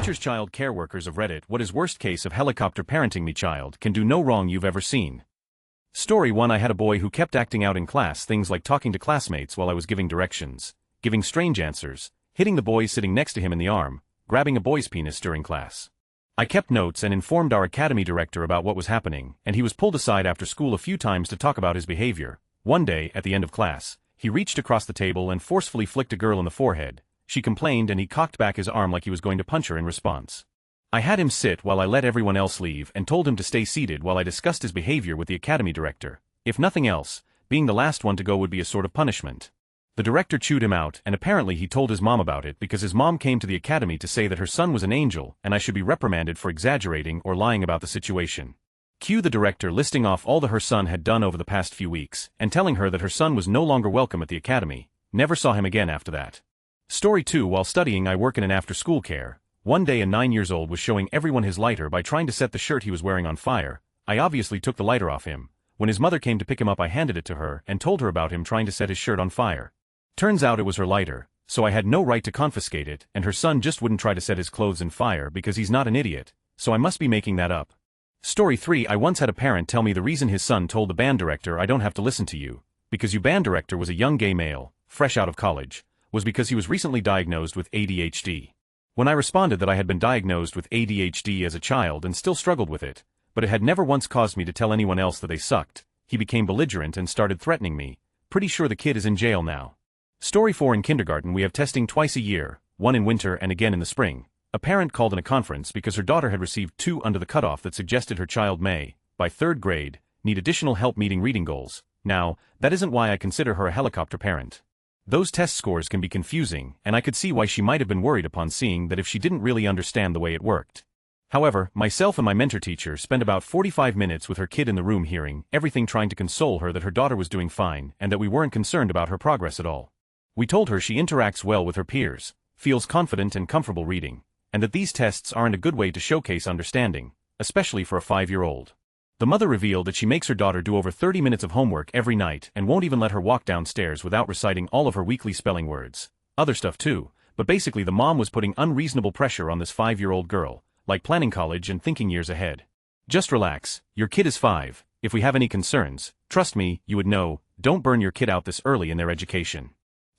Teachers child care workers of Reddit. What is worst case of helicopter parenting? Me child can do no wrong you've ever seen. Story 1. I had a boy who kept acting out in class, things like talking to classmates while I was giving directions, giving strange answers, hitting the boy sitting next to him in the arm, grabbing a boy's penis during class. I kept notes and informed our academy director about what was happening, and he was pulled aside after school a few times to talk about his behavior. One day, at the end of class, he reached across the table and forcefully flicked a girl in the forehead. She complained and he cocked back his arm like he was going to punch her in response. I had him sit while I let everyone else leave and told him to stay seated while I discussed his behavior with the academy director. If nothing else, being the last one to go would be a sort of punishment. The director chewed him out, and apparently he told his mom about it because his mom came to the academy to say that her son was an angel and I should be reprimanded for exaggerating or lying about the situation. Cue the director listing off all her son had done over the past few weeks and telling her that her son was no longer welcome at the academy. Never saw him again after that. Story 2. While studying, I work in an after-school care. One day a 9-year-old was showing everyone his lighter by trying to set the shirt he was wearing on fire. I obviously took the lighter off him. When his mother came to pick him up, I handed it to her and told her about him trying to set his shirt on fire. Turns out it was her lighter, so I had no right to confiscate it, and her son just wouldn't try to set his clothes in fire because he's not an idiot, so I must be making that up. Story 3. I once had a parent tell me the reason his son told the band director, "I don't have to listen to you, because your band director was a young gay male, fresh out of college," was because he was recently diagnosed with ADHD. When I responded that I had been diagnosed with ADHD as a child and still struggled with it, but it had never once caused me to tell anyone else that they sucked, he became belligerent and started threatening me. Pretty sure the kid is in jail now. Story 4. In kindergarten we have testing twice a year, one in winter and again in the spring. A parent called in a conference because her daughter had received 2 under the cutoff that suggested her child may, by 3rd grade, need additional help meeting reading goals. Now, that isn't why I consider her a helicopter parent. Those test scores can be confusing, and I could see why she might have been worried upon seeing that if she didn't really understand the way it worked. However, myself and my mentor teacher spent about 45 minutes with her kid in the room hearing everything, trying to console her that her daughter was doing fine and that we weren't concerned about her progress at all. We told her she interacts well with her peers, feels confident and comfortable reading, and that these tests aren't a good way to showcase understanding, especially for a 5-year-old. The mother revealed that she makes her daughter do over 30 minutes of homework every night and won't even let her walk downstairs without reciting all of her weekly spelling words. Other stuff too, but basically the mom was putting unreasonable pressure on this 5-year-old girl, like planning college and thinking years ahead. Just relax, your kid is 5, if we have any concerns, trust me, you would know, don't burn your kid out this early in their education.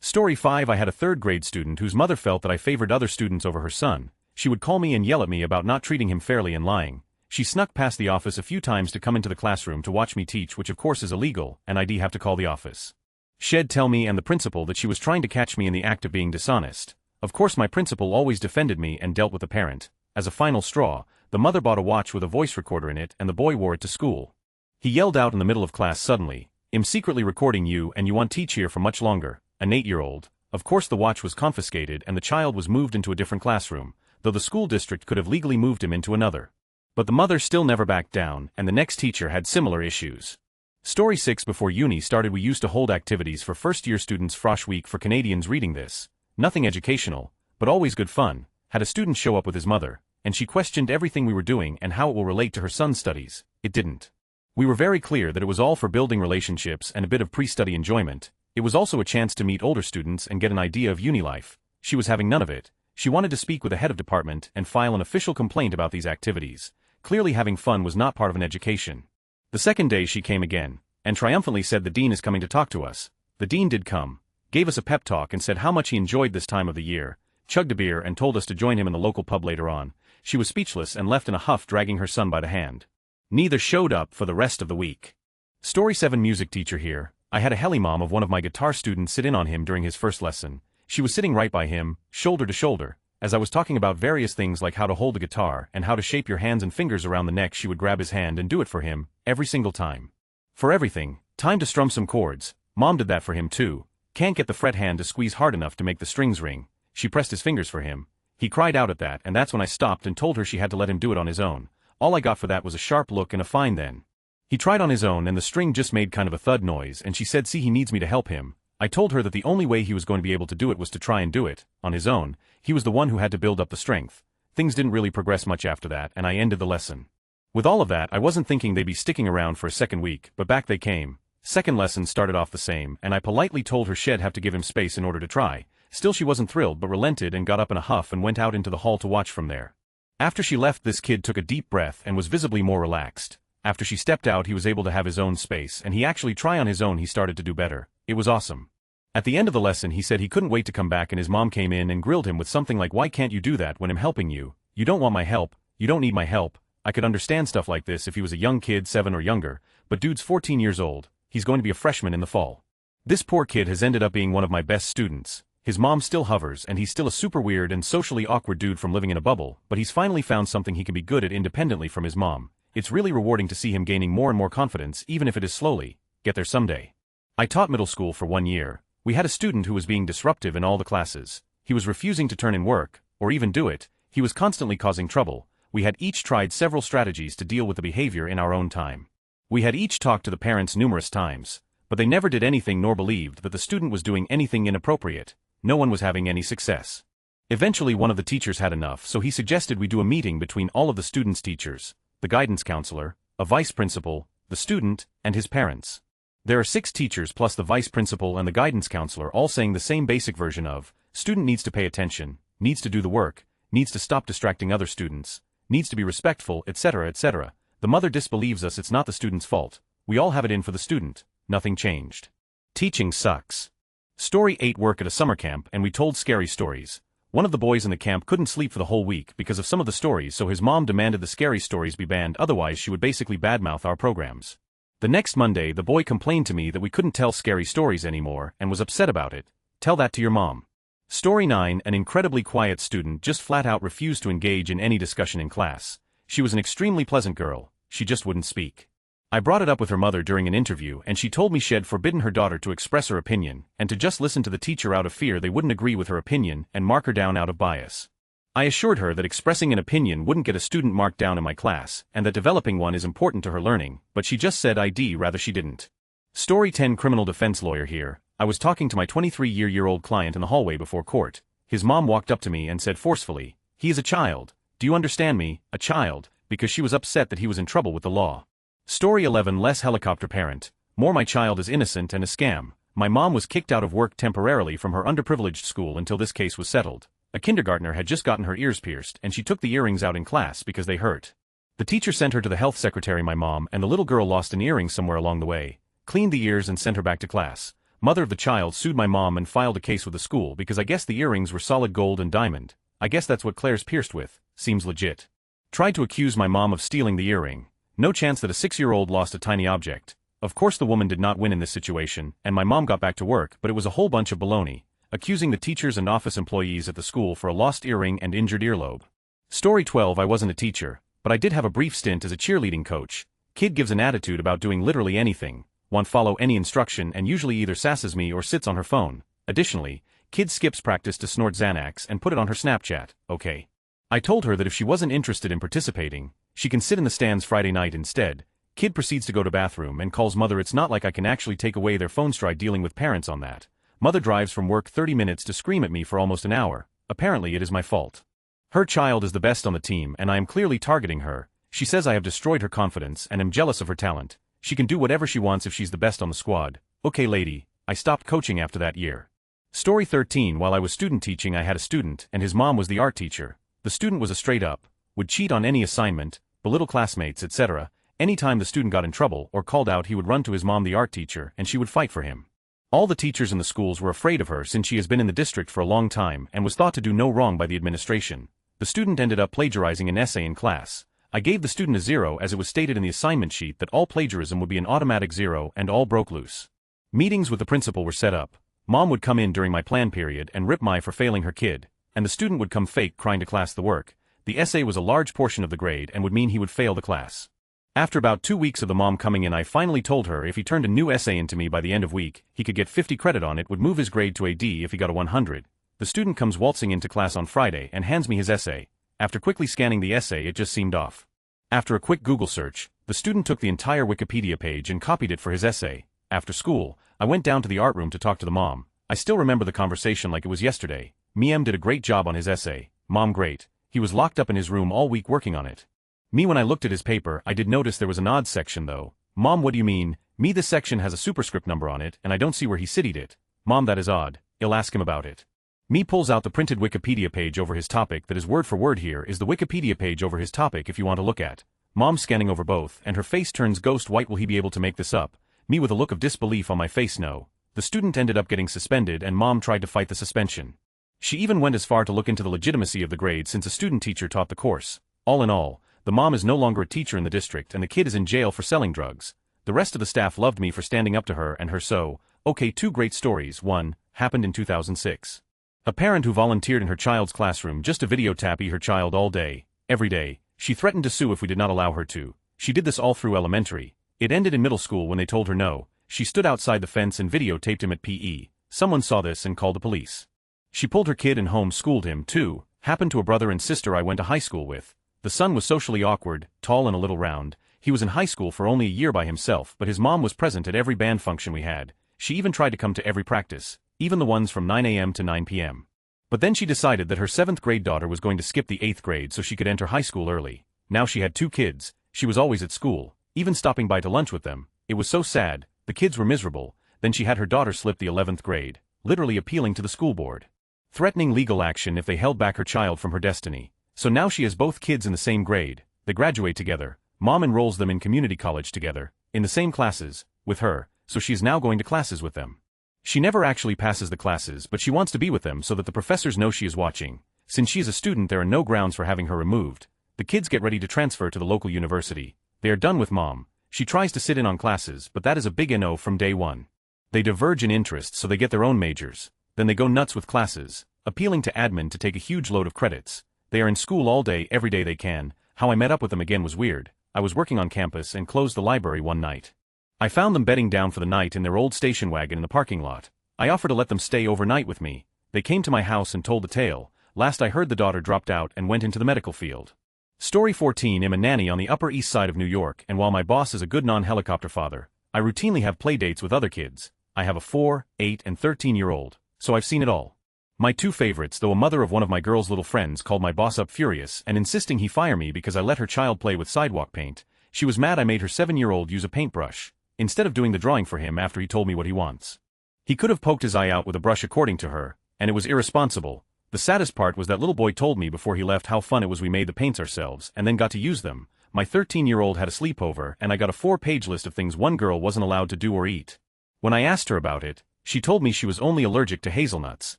Story 5. I had a 3rd grade student whose mother felt that I favored other students over her son. She would call me and yell at me about not treating him fairly and lying. She snuck past the office a few times to come into the classroom to watch me teach, which of course is illegal, and I'd have to call the office. She'd tell me and the principal that she was trying to catch me in the act of being dishonest. Of course my principal always defended me and dealt with the parent. As a final straw, the mother bought a watch with a voice recorder in it and the boy wore it to school. He yelled out in the middle of class suddenly, "I'm secretly recording you and you won't teach here for much longer." An 8-year-old. Of course the watch was confiscated and the child was moved into a different classroom, though the school district could have legally moved him into another. But the mother still never backed down, and the next teacher had similar issues. Story 6. Before uni started we used to hold activities for first-year students. Frosh Week for Canadians. Reading this, nothing educational, but always good fun, had a student show up with his mother, and she questioned everything we were doing and how it will relate to her son's studies. It didn't. We were very clear that it was all for building relationships and a bit of pre-study enjoyment. It was also a chance to meet older students and get an idea of uni life. She was having none of it. She wanted to speak with the head of department and file an official complaint about these activities. Clearly having fun was not part of an education. The second day she came again, and triumphantly said the dean is coming to talk to us. The dean did come, gave us a pep talk and said how much he enjoyed this time of the year, chugged a beer and told us to join him in the local pub later on. She was speechless and left in a huff, dragging her son by the hand. Neither showed up for the rest of the week. Story 7. Music teacher here. I had a heli mom of one of my guitar students sit in on him during his first lesson. She was sitting right by him, shoulder to shoulder. As I was talking about various things like how to hold the guitar and how to shape your hands and fingers around the neck, she would grab his hand and do it for him, every single time. For everything, time to strum some chords, mom did that for him too. Can't get the fret hand to squeeze hard enough to make the strings ring. She pressed his fingers for him. He cried out at that, and that's when I stopped and told her she had to let him do it on his own. All I got for that was a sharp look and a fine then. He tried on his own and the string just made kind of a thud noise, and she said, "See, he needs me to help him." I told her that the only way he was going to be able to do it was to try and do it on his own. He was the one who had to build up the strength. Things didn't really progress much after that, and I ended the lesson. With all of that, I wasn't thinking they'd be sticking around for a second week, but back they came. Second lesson started off the same, and I politely told her she'd have to give him space in order to try. Still she wasn't thrilled but relented and got up in a huff and went out into the hall to watch from there. After she left, this kid took a deep breath and was visibly more relaxed. After she stepped out, he was able to have his own space, and he actually try on his own. He started to do better. It was awesome. At the end of the lesson he said he couldn't wait to come back, and his mom came in and grilled him with something like, "Why can't you do that when I'm helping you? You don't want my help, you don't need my help." I could understand stuff like this if he was a young kid, 7 or younger, but dude's 14 years old, he's going to be a freshman in the fall. This poor kid has ended up being one of my best students. His mom still hovers, and he's still a super weird and socially awkward dude from living in a bubble, but he's finally found something he can be good at independently from his mom. It's really rewarding to see him gaining more and more confidence, even if it is slowly. Get there someday. I taught middle school for 1 year. We had a student who was being disruptive in all the classes. He was refusing to turn in work, or even do it. He was constantly causing trouble. We had each tried several strategies to deal with the behavior in our own time. We had each talked to the parents numerous times, but they never did anything nor believed that the student was doing anything inappropriate. No one was having any success. Eventually one of the teachers had enough, so he suggested we do a meeting between all of the students' teachers, the guidance counselor, a vice principal, the student, and his parents. There are 6 teachers plus the vice principal and the guidance counselor, all saying the same basic version of, student needs to pay attention, needs to do the work, needs to stop distracting other students, needs to be respectful, etc., etc. The mother disbelieves us. It's not the student's fault. We all have it in for the student. Nothing changed. Teaching sucks. Story 8. Work at a summer camp, and we told scary stories. One of the boys in the camp couldn't sleep for the whole week because of some of the stories, so his mom demanded the scary stories be banned, otherwise she would basically badmouth our programs. The next Monday the boy complained to me that we couldn't tell scary stories anymore and was upset about it. Tell that to your mom. Story 9. An incredibly quiet student just flat out refused to engage in any discussion in class. She was an extremely pleasant girl, she just wouldn't speak. I brought it up with her mother during an interview, and she told me she had forbidden her daughter to express her opinion, and to just listen to the teacher out of fear they wouldn't agree with her opinion and mark her down out of bias. I assured her that expressing an opinion wouldn't get a student marked down in my class, and that developing one is important to her learning, but she just said I'd rather she didn't. Story 10. Criminal defense lawyer here. I was talking to my 23-year-old client in the hallway before court. His mom walked up to me and said forcefully, "He is a child. Do you understand me, a child?" because she was upset that he was in trouble with the law. Story 11. Less helicopter parent. More. My child is innocent and a scam. My mom was kicked out of work temporarily from her underprivileged school until this case was settled. A kindergartner had just gotten her ears pierced, and she took the earrings out in class because they hurt. The teacher sent her to the health secretary, my mom, and the little girl lost an earring somewhere along the way, cleaned the ears and sent her back to class. Mother of the child sued my mom and filed a case with the school because I guess the earrings were solid gold and diamond. I guess that's what Claire's pierced with. Seems legit. Tried to accuse my mom of stealing the earring. No chance that a 6-year-old lost a tiny object. Of course the woman did not win in this situation, and my mom got back to work, but it was a whole bunch of baloney, accusing the teachers and office employees at the school for a lost earring and injured earlobe. Story 12. I wasn't a teacher, but I did have a brief stint as a cheerleading coach. Kid gives an attitude about doing literally anything, won't follow any instruction, and usually either sasses me or sits on her phone. Additionally, kid skips practice to snort Xanax and put it on her Snapchat. Okay. I told her that if she wasn't interested in participating, she can sit in the stands Friday night instead. Kid proceeds to go to bathroom and calls mother. It's not like I can actually take away their phones. Try dealing with parents on that. Mother drives from work 30 minutes to scream at me for almost an hour. Apparently it is my fault. Her child is the best on the team and I am clearly targeting her. She says I have destroyed her confidence and am jealous of her talent. She can do whatever she wants if she's the best on the squad. Okay lady, I stopped coaching after that year. Story 13. While I was student teaching, I had a student and his mom was the art teacher. The student was a straight up, would cheat on any assignment, belittle classmates, etc. Anytime the student got in trouble or called out, he would run to his mom, the art teacher, and she would fight for him. All the teachers in the schools were afraid of her since she has been in the district for a long time and was thought to do no wrong by the administration. The student ended up plagiarizing an essay in class. I gave the student a 0 as it was stated in the assignment sheet that all plagiarism would be an automatic 0 and all broke loose. Meetings with the principal were set up. Mom would come in during my plan period and rip my for failing her kid, and the student would come fake crying to class the work. The essay was a large portion of the grade and would mean he would fail the class. After about 2 weeks of the mom coming in, I finally told her if he turned a new essay into me by the end of week, he could get 50 credit on it, would move his grade to a D if he got a 100. The student comes waltzing into class on Friday and hands me his essay. After quickly scanning the essay, it just seemed off. After a quick Google search, the student took the entire Wikipedia page and copied it for his essay. After school, I went down to the art room to talk to the mom. I still remember the conversation like it was yesterday. Me did a great job on his essay. Mom, great. He was locked up in his room all week working on it. Me, when I looked at his paper, I did notice there was an odd section though. Mom, what do you mean? Me, this section has a superscript number on it and I don't see where he cited it. Mom, that is odd. I'll ask him about it. Me pulls out the printed Wikipedia page over his topic that is word for word. Here is the Wikipedia page over his topic if you want to look at. Mom scanning over both, and her face turns ghost white. Will he be able to make this up? Me with a look of disbelief on my face. No. The student ended up getting suspended and Mom tried to fight the suspension. She even went as far to look into the legitimacy of the grade since a student teacher taught the course. All in all, the mom is no longer a teacher in the district and the kid is in jail for selling drugs. The rest of the staff loved me for standing up to her and her so. Okay, two great stories. One, happened in 2006. A parent who volunteered in her child's classroom just to videotape her child all day, every day. She threatened to sue if we did not allow her to. She did this all through elementary. It ended in middle school when they told her no. She stood outside the fence and videotaped him at PE. Someone saw this and called the police. She pulled her kid and home-schooled him too. Happened to a brother and sister I went to high school with. The son was socially awkward, tall and a little round. He was in high school for only a year by himself, but his mom was present at every band function we had. She even tried to come to every practice, even the ones from 9 a.m. to 9 p.m. But then she decided that her 7th grade daughter was going to skip the 8th grade so she could enter high school early. Now she had 2 kids, she was always at school, even stopping by to lunch with them. It was so sad, the kids were miserable. Then she had her daughter slip the 11th grade, literally appealing to the school board, threatening legal action if they held back her child from her destiny. So now she has both kids in the same grade, they graduate together, mom enrolls them in community college together, in the same classes, with her, so she is now going to classes with them. She never actually passes the classes but she wants to be with them so that the professors know she is watching. Since she is a student there are no grounds for having her removed. The kids get ready to transfer to the local university. They are done with mom. She tries to sit in on classes but that is a big no from day one. They diverge in interests so they get their own majors. Then they go nuts with classes, appealing to admin to take a huge load of credits. They are in school all day every day they can. How I met up with them again was weird. I was working on campus and closed the library one night. I found them bedding down for the night in their old station wagon in the parking lot. I offered to let them stay overnight with me. They came to my house and told the tale. Last I heard the daughter dropped out and went into the medical field. Story 14. I'm a nanny on the Upper East Side of New York and while my boss is a good non-helicopter father, I routinely have play dates with other kids. I have a 4, 8 and 13-year-old, so I've seen it all. My 2 favorites though a mother of one of my girl's little friends called my boss up furious and insisting he fire me because I let her child play with sidewalk paint. She was mad I made her 7-year-old use a paintbrush, instead of doing the drawing for him after he told me what he wants. He could have poked his eye out with a brush according to her, and it was irresponsible. The saddest part was that little boy told me before he left how fun it was we made the paints ourselves and then got to use them. My 13-year-old had a sleepover and I got a 4-page list of things one girl wasn't allowed to do or eat. When I asked her about it, she told me she was only allergic to hazelnuts,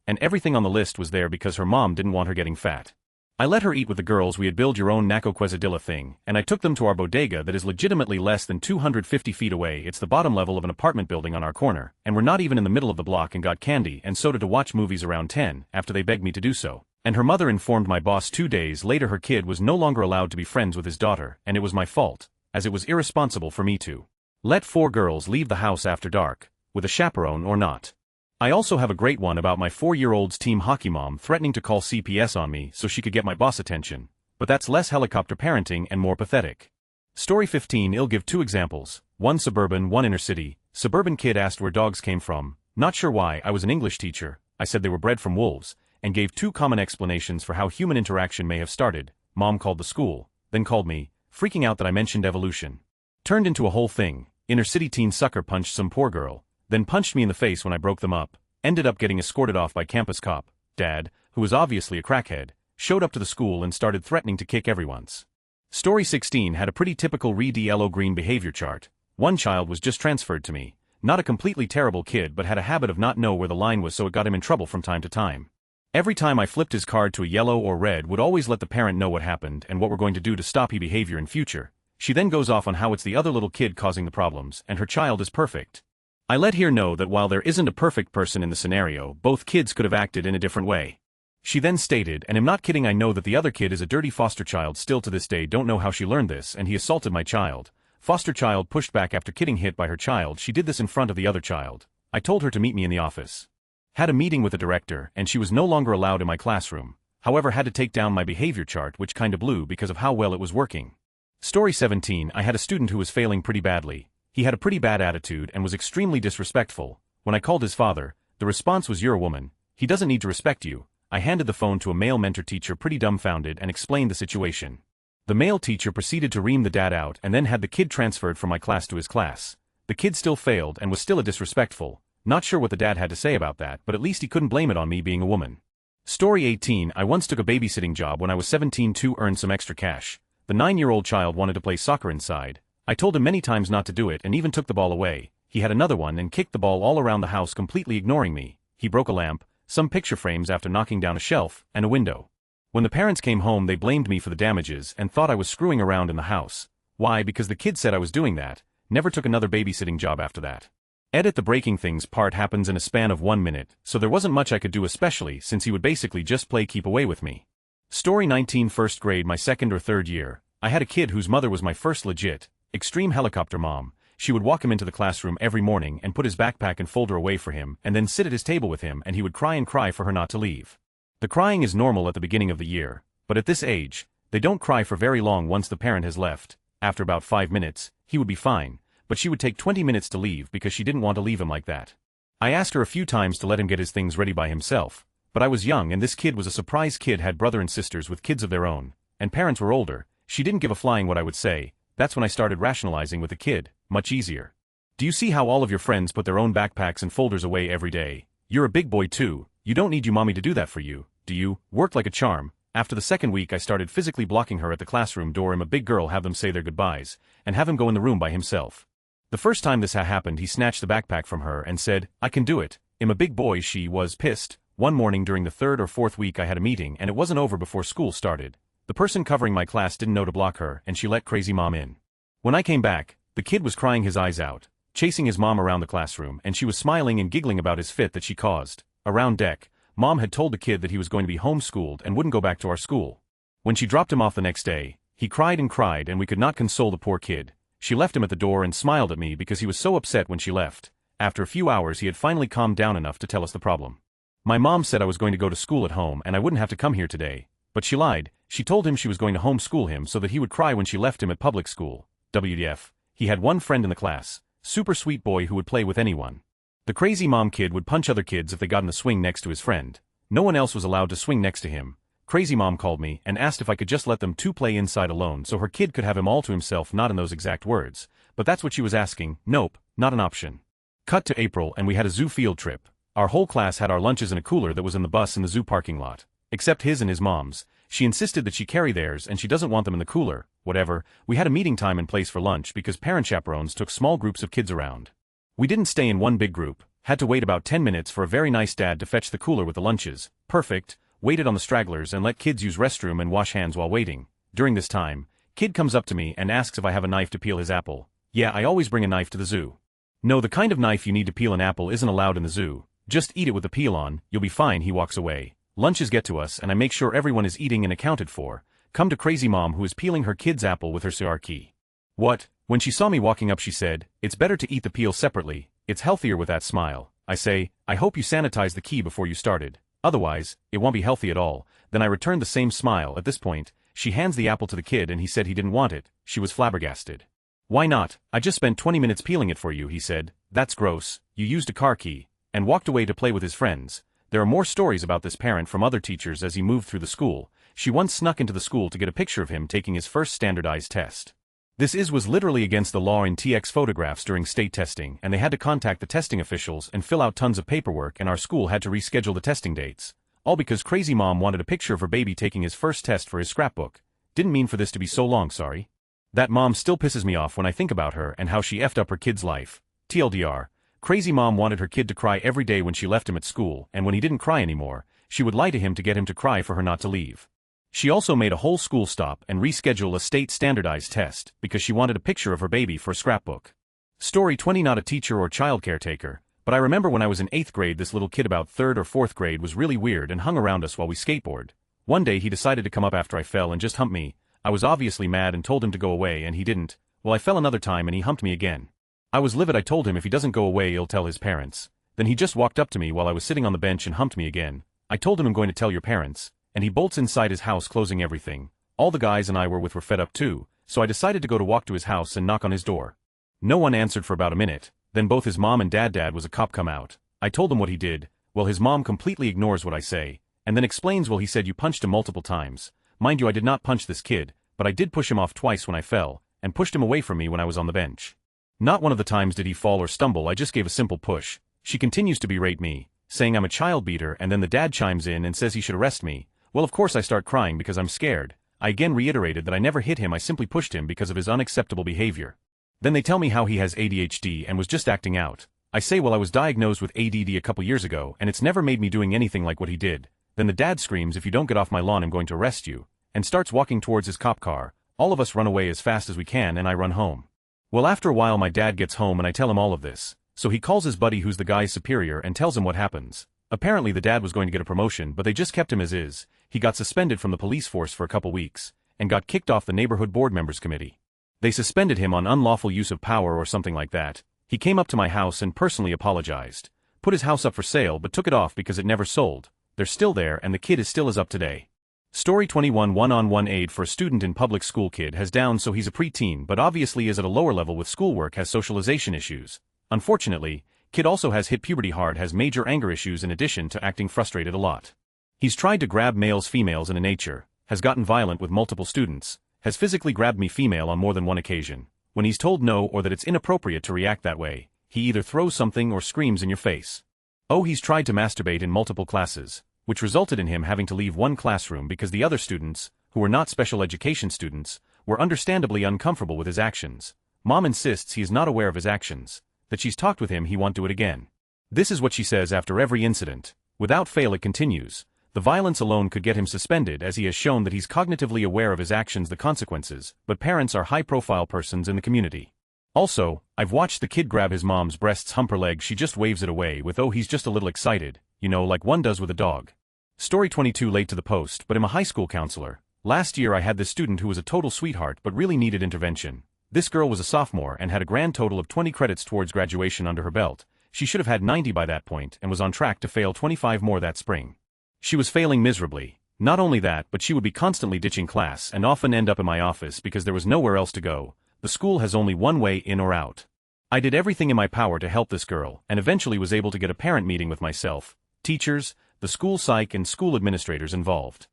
and everything on the list was there because her mom didn't want her getting fat. I let her eat with the girls. We had build your own naco quesadilla thing, and I took them to our bodega that is legitimately less than 250 feet away. It's the bottom level of an apartment building on our corner, and we're not even in the middle of the block, and got candy and soda to watch movies around 10 after they begged me to do so. And her mother informed my boss 2 days later her kid was no longer allowed to be friends with his daughter, and it was my fault, as it was irresponsible for me to let 4 girls leave the house after dark, with a chaperone or not. I also have a great one about my 4-year-old's team hockey mom threatening to call CPS on me so she could get my boss attention, but that's less helicopter parenting and more pathetic. Story 15. I'll give 2 examples, one suburban, one inner city. Suburban kid asked where dogs came from, not sure why. I was an English teacher, I said they were bred from wolves, and gave 2 common explanations for how human interaction may have started. Mom called the school, then called me, freaking out that I mentioned evolution. Turned into a whole thing. Inner city teen sucker punched some poor girl, then punched me in the face when I broke them up, ended up getting escorted off by campus cop. Dad, who was obviously a crackhead, showed up to the school and started threatening to kick everyone's. Story 16 had a pretty typical red yellow green behavior chart. One child was just transferred to me, not a completely terrible kid but had a habit of not know where the line was so it got him in trouble from time to time. Every time I flipped his card to a yellow or red would always let the parent know what happened and what we're going to do to stop his behavior in future. She then goes off on how it's the other little kid causing the problems and her child is perfect. I let her know that while there isn't a perfect person in the scenario, both kids could have acted in a different way. She then stated, and I'm not kidding, I know that the other kid is a dirty foster child still to this day, don't know how she learned this, and he assaulted my child. Foster child pushed back after getting hit by her child. She did this in front of the other child. I told her to meet me in the office. Had a meeting with the director and she was no longer allowed in my classroom, however had to take down my behavior chart which kinda blew because of how well it was working. Story 17. I had a student who was failing pretty badly. He had a pretty bad attitude and was extremely disrespectful. When I called his father, the response was, "You're a woman. He doesn't need to respect you." I handed the phone to a male mentor teacher pretty dumbfounded and explained the situation. The male teacher proceeded to ream the dad out and then had the kid transferred from my class to his class. The kid still failed and was still a disrespectful. Not sure what the dad had to say about that, but at least he couldn't blame it on me being a woman. Story 18. I once took a babysitting job when I was 17 to earn some extra cash. The 9-year-old child wanted to play soccer inside. I told him many times not to do it and even took the ball away. He had another one and kicked the ball all around the house, completely ignoring me. He broke a lamp, some picture frames after knocking down a shelf, and a window. When the parents came home, they blamed me for the damages and thought I was screwing around in the house. Why? Because the kid said I was doing that. Never took another babysitting job after that. Edit: the breaking things part happens in a span of 1 minute, so there wasn't much I could do, especially since he would basically just play keep away with me. Story 19. First grade, my second or third year. I had a kid whose mother was my first legit, extreme helicopter mom. She would walk him into the classroom every morning and put his backpack and folder away for him and then sit at his table with him, and he would cry and cry for her not to leave. The crying is normal at the beginning of the year, but at this age, they don't cry for very long once the parent has left. After about 5 minutes, he would be fine, but she would take 20 minutes to leave because she didn't want to leave him like that. I asked her a few times to let him get his things ready by himself, but I was young and this kid was a surprise kid, had brother and sisters with kids of their own, and parents were older. She didn't give a flying what I would say. That's when I started rationalizing with the kid. Much easier. Do you see how all of your friends put their own backpacks and folders away every day? You're a big boy too. You don't need your mommy to do that for you, do you? Worked like a charm. After the second week, I started physically blocking her at the classroom door. I'm a big girl, have them say their goodbyes, and have him go in the room by himself. The first time this happened, he snatched the backpack from her and said, "I can do it. I'm a big boy." She was pissed. One morning during the third or fourth week, I had a meeting and it wasn't over before school started. The person covering my class didn't know to block her and she let crazy mom in. When I came back, the kid was crying his eyes out, chasing his mom around the classroom, and she was smiling and giggling about his fit that she caused. Around deck, mom had told the kid that he was going to be homeschooled and wouldn't go back to our school. When she dropped him off the next day, he cried and we could not console the poor kid. She left him at the door and smiled at me because he was so upset when she left. After a few hours, he had finally calmed down enough to tell us the problem. My mom said I was going to go to school at home and I wouldn't have to come here today, but she lied. She told him she was going to homeschool him so that he would cry when she left him at public school. WTF. He had one friend in the class, super sweet boy who would play with anyone. The crazy mom kid would punch other kids if they got in the swing next to his friend. No one else was allowed to swing next to him. Crazy mom called me and asked if I could just let them two play inside alone so her kid could have him all to himself, not in those exact words, but that's what she was asking. Nope, not an option. Cut to April and we had a zoo field trip. Our whole class had our lunches in a cooler that was in the bus in the zoo parking lot. Except his and his mom's. She insisted that she carry theirs and she doesn't want them in the cooler. Whatever, we had a meeting time and place for lunch because parent chaperones took small groups of kids around. We didn't stay in one big group, had to wait about 10 minutes for a very nice dad to fetch the cooler with the lunches. Perfect. Waited on the stragglers and let kids use restroom and wash hands while waiting. During this time, kid comes up to me and asks if I have a knife to peel his apple. Yeah, I always bring a knife to the zoo. No, the kind of knife you need to peel an apple isn't allowed in the zoo. Just eat it with the peel on, you'll be fine. He walks away. Lunches get to us and I make sure everyone is eating and accounted for. Come to crazy mom who is peeling her kid's apple with her CR key. What? When she saw me walking up she said, "It's better to eat the peel separately, it's healthier with that smile." I say, "I hope you sanitized the key before you started. Otherwise, it won't be healthy at all." Then I returned the same smile. At this point, she hands the apple to the kid and he said he didn't want it. She was flabbergasted. "Why not? I just spent 20 minutes peeling it for you," he said. "That's gross. You used a car key," and walked away to play with his friends. There are more stories about this parent from other teachers as he moved through the school. She once snuck into the school to get a picture of him taking his first standardized test. This was literally against the law in TX photographs during state testing, and they had to contact the testing officials and fill out tons of paperwork, and our school had to reschedule the testing dates. All because crazy mom wanted a picture of her baby taking his first test for his scrapbook. Didn't mean for this to be so long, sorry. That mom still pisses me off when I think about her and how she effed up her kid's life. TLDR. Crazy mom wanted her kid to cry every day when she left him at school, and when he didn't cry anymore, she would lie to him to get him to cry for her not to leave. She also made a whole school stop and reschedule a state standardized test because she wanted a picture of her baby for a scrapbook. Story 20. Not a teacher or child caretaker, but I remember when I was in 8th grade this little kid about 3rd or 4th grade was really weird and hung around us while we skateboard. One day he decided to come up after I fell and just hump me. I was obviously mad and told him to go away and he didn't. Well, I fell another time and he humped me again. I was livid. I told him if he doesn't go away he'll tell his parents. Then he just walked up to me while I was sitting on the bench and humped me again. I told him I'm going to tell your parents. And he bolts inside his house closing everything. All the guys and I were fed up too, so I decided to go to walk to his house and knock on his door. No one answered for about a minute, then both his mom and dad was a cop come out. I told him what he did. Well, his mom completely ignores what I say, and then explains, well, he said you punched him multiple times. Mind you, I did not punch this kid, but I did push him off twice when I fell, and pushed him away from me when I was on the bench. Not one of the times did he fall or stumble, I just gave a simple push. She continues to berate me, saying I'm a child beater, and then the dad chimes in and says he should arrest me. Well, of course I start crying because I'm scared. I again reiterated that I never hit him, I simply pushed him because of his unacceptable behavior. Then they tell me how he has ADHD and was just acting out. I say, well, I was diagnosed with ADD a couple years ago and it's never made me doing anything like what he did. Then the dad screams, if you don't get off my lawn I'm going to arrest you, and starts walking towards his cop car. All of us run away as fast as we can and I run home. Well, after a while my dad gets home and I tell him all of this. So he calls his buddy who's the guy's superior and tells him what happens. Apparently the dad was going to get a promotion, but they just kept him as is. He got suspended from the police force for a couple weeks, and got kicked off the neighborhood board members committee. They suspended him on unlawful use of power or something like that. He came up to my house and personally apologized. Put his house up for sale but took it off because it never sold. They're still there and the kid is still as up today. Story 21. One-on-one aid for a student in public school. Kid has Down, so he's a preteen but obviously is at a lower level with schoolwork, has socialization issues. Unfortunately, kid also has hit puberty hard, has major anger issues in addition to acting frustrated a lot. He's tried to grab males females in a nature, has gotten violent with multiple students, has physically grabbed me female on more than one occasion. When he's told no or that it's inappropriate to react that way, he either throws something or screams in your face. Oh, he's tried to masturbate in multiple classes, which resulted in him having to leave one classroom because the other students, who were not special education students, were understandably uncomfortable with his actions. Mom insists he is not aware of his actions, that she's talked with him, he won't do it again. This is what she says after every incident. Without fail it continues. The violence alone could get him suspended as he has shown that he's cognitively aware of his actions, the consequences, but parents are high-profile persons in the community. Also, I've watched the kid grab his mom's breasts, hump her leg, she just waves it away with, oh, he's just a little excited, you know, like one does with a dog. Story 22. Late to the post, but I'm a high school counselor. Last year I had this student who was a total sweetheart but really needed intervention. This girl was a sophomore and had a grand total of 20 credits towards graduation under her belt. She should have had 90 by that point and was on track to fail 25 more that spring. She was failing miserably. Not only that, but she would be constantly ditching class and often end up in my office because there was nowhere else to go. The school has only one way in or out. I did everything in my power to help this girl and eventually was able to get a parent meeting with myself, teachers, the school psych and school administrators involved.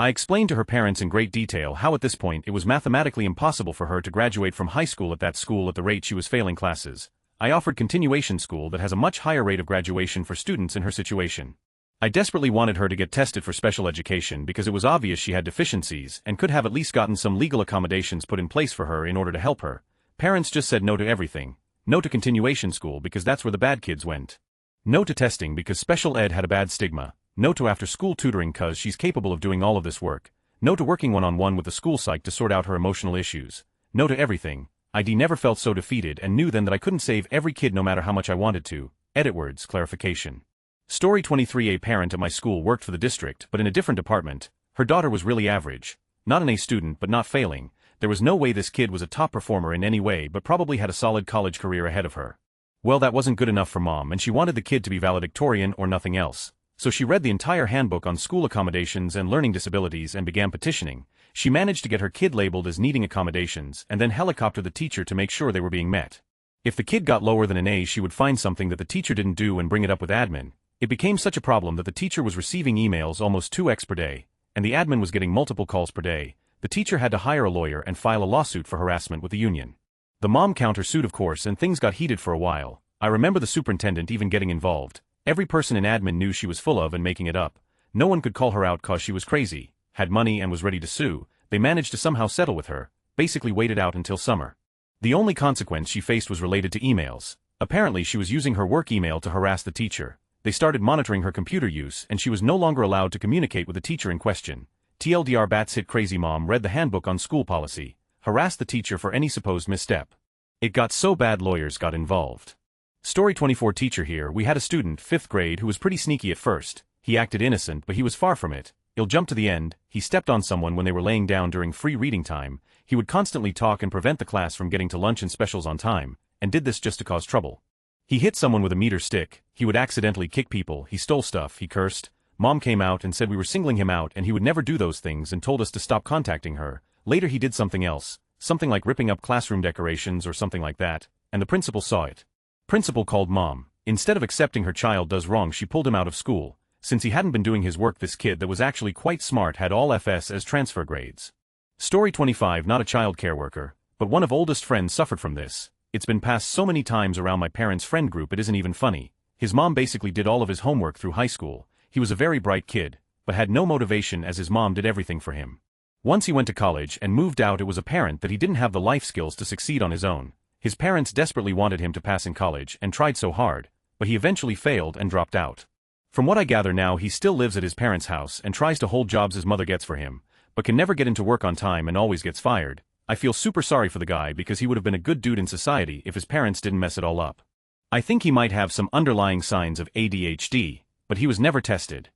I explained to her parents in great detail how at this point it was mathematically impossible for her to graduate from high school at that school at the rate she was failing classes. I offered continuation school that has a much higher rate of graduation for students in her situation. I desperately wanted her to get tested for special education because it was obvious she had deficiencies and could have at least gotten some legal accommodations put in place for her in order to help her. Parents just said no to everything. No to continuation school because that's where the bad kids went. No to testing because special ed had a bad stigma. No to after-school tutoring cause she's capable of doing all of this work. No to working one-on-one with the school psych to sort out her emotional issues. No to everything. I never felt so defeated and knew then that I couldn't save every kid no matter how much I wanted to. Edit words, clarification. Story 23. A parent at my school worked for the district but in a different department. Her daughter was really average. Not an A student but not failing. There was no way this kid was a top performer in any way but probably had a solid college career ahead of her. Well, that wasn't good enough for mom and she wanted the kid to be valedictorian or nothing else. So she read the entire handbook on school accommodations and learning disabilities and began petitioning. She managed to get her kid labeled as needing accommodations and then helicopter the teacher to make sure they were being met. If the kid got lower than an A, she would find something that the teacher didn't do and bring it up with admin. It became such a problem that the teacher was receiving emails almost 2x per day, and the admin was getting multiple calls per day. The teacher had to hire a lawyer and file a lawsuit for harassment with the union. The mom countersued, of course, and things got heated for a while. I remember the superintendent even getting involved. Every person in admin knew she was full of and making it up. No one could call her out cause she was crazy, had money and was ready to sue. They managed to somehow settle with her, basically waited out until summer. The only consequence she faced was related to emails. Apparently she was using her work email to harass the teacher. They started monitoring her computer use and she was no longer allowed to communicate with the teacher in question. TLDR bats hit crazy mom read the handbook on school policy, harassed the teacher for any supposed misstep. It got so bad lawyers got involved. Story 24. Teacher here. We had a student, 5th grade, who was pretty sneaky at first. He acted innocent but he was far from it. He'll jump to the end. He stepped on someone when they were laying down during free reading time. He would constantly talk and prevent the class from getting to lunch and specials on time, and did this just to cause trouble. He hit someone with a meter stick. He would accidentally kick people. He stole stuff. He cursed. Mom came out and said we were singling him out and he would never do those things and told us to stop contacting her. Later he did something else, something like ripping up classroom decorations or something like that, and the principal saw it. Principal called mom. Instead of accepting her child does wrong, she pulled him out of school. Since he hadn't been doing his work, this kid that was actually quite smart had all FS as transfer grades. Story 25. Not a child care worker, but one of oldest friends suffered from this. It's been passed so many times around my parents' friend group it isn't even funny. His mom basically did all of his homework through high school. He was a very bright kid, but had no motivation as his mom did everything for him. Once he went to college and moved out, it was apparent that he didn't have the life skills to succeed on his own. His parents desperately wanted him to pass in college and tried so hard, but he eventually failed and dropped out. From what I gather now, he still lives at his parents' house and tries to hold jobs his mother gets for him, but can never get into work on time and always gets fired. I feel super sorry for the guy because he would have been a good dude in society if his parents didn't mess it all up. I think he might have some underlying signs of ADHD, but he was never tested.